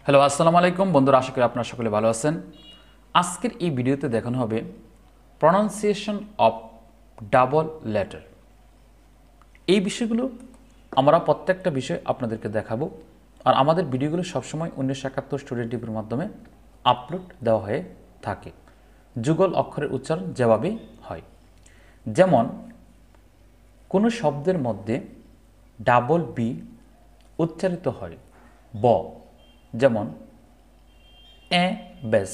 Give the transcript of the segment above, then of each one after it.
Hello, আসসালামু আলাইকুম বন্ধুরা, আশা করি আপনারা সকলে ভালো আছেন। আজকের এই ভিডিওতে দেখানো হবে প্রনাউন্সিয়েশন অফ ডাবল লেটার। এই বিষয়গুলো আমরা প্রত্যেকটা বিষয় আপনাদেরকে দেখাবো। আর আমাদের ভিডিওগুলো সবসময় 1971 স্টুডেন্ট টিভির মাধ্যমে আপলোড দেওয়া হয়ে থাকে। যুগল অক্ষরের উচ্চারণ যেভাবেই হয়, যেমন কোনো শব্দের মধ্যে ডাবল বি উচ্চারিত হয় ব, যেমন এ বেস,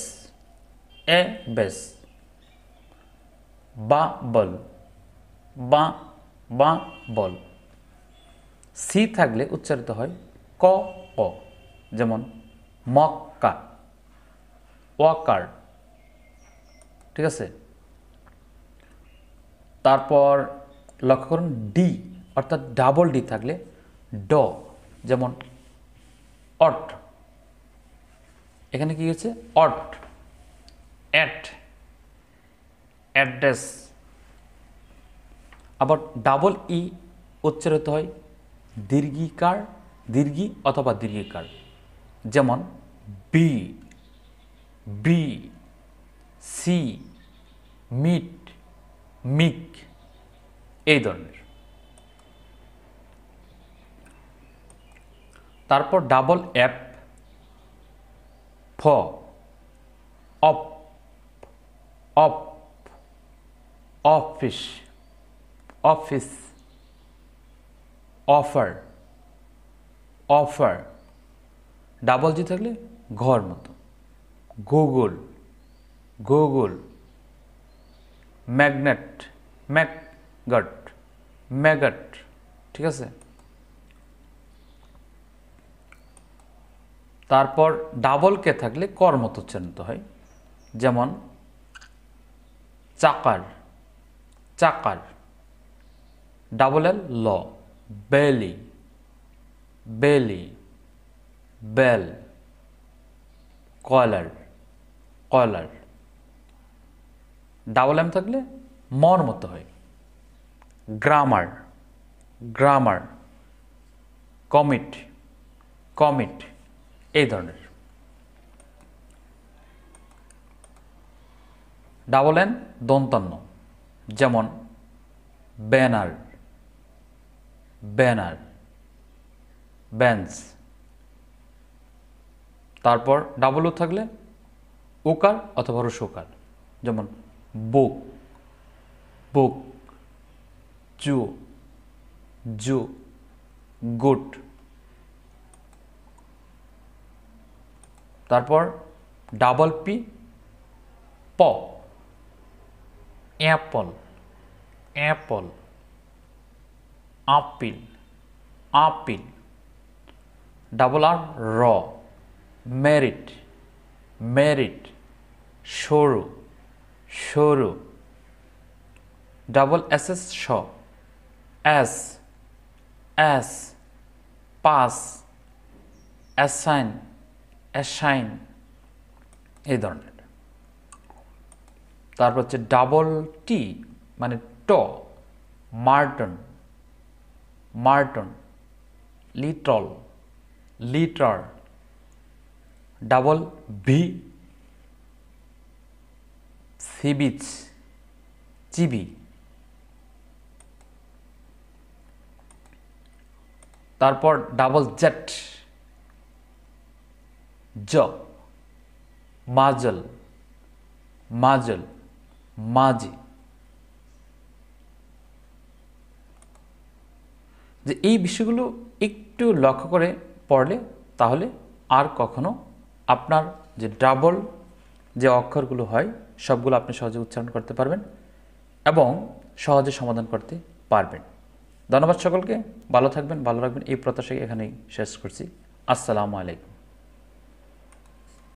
এ বেস, বা বল, বা বা বল। সি থাকলে উচ্চারিত হয় ক ক, যেমন মক্কা, ওয়াকার। ঠিক আছে, তারপর লক্ষ্য করুন ডি অর্থাৎ ডাবল ডি থাকলে ড, যেমন অট। এখানে কি হচ্ছে অট, অ্যাট, অ্যাড্রেস। আবার ডাবল ই উচ্চারিত হয় দীর্ঘিকার, দীর্ঘি অথবা দীর্ঘিকার, যেমন bee, bee, see, meet, meek, এই ধরনের। তারপর ডাবল এফ, ফ, অপ, অপ, office, office, offer, offer. Double G থাকলে ঘর মতো, Google, Google, magnet, maggot, maggot. ঠিক আছে, তারপর ডাবল কে থাকলে কর মতো উচ্চারিত হয়, যেমন চাকার, চাকার। ডাবল এল ল, বেলি, বেলি, বেল, কলার, কলার। ডাবল এম থাকলে মর মতো হয়, গ্রামার, গ্রামার, কমিট, কমিট, এই ধরনের। ডাবল এন দন্তান্ন, যেমন ব্যানার, ব্যানার, বেঞ্চ। তারপর ডাবল ও থাকলে ওকার অথবা রসোকার, যেমন book, book, zoo, zoo, good. তারপর ডাবল পি, প, apple, apple, appeal, appeal. Double R র, merit, merit, sorry, sorry. Double S S স, S, S, pass, assign, assign, এই ধরনের। তারপর হচ্ছে ডাবল টি মানে ট, মার্টন, মার্টন, লিটল, লিটার। ডাবল ভি, সিবিচ, চিবি। তারপর ডাবল জেট, জ, মাজল, মাজল, মাজি। যে এই বিষয়গুলো একটু লক্ষ্য করে পড়লে তাহলে আর কখনো আপনার যে ডাবল যে অক্ষরগুলো হয় সবগুলো আপনি সহজে উচ্চারণ করতে পারবেন এবং সহজে সমাধান করতে পারবেন। ধন্যবাদ সকলকে, ভালো থাকবেন, ভালো রাখবেন, এই প্রত্যাশাকে এখানেই শেষ করছি। আসসালামু আলাইকুম।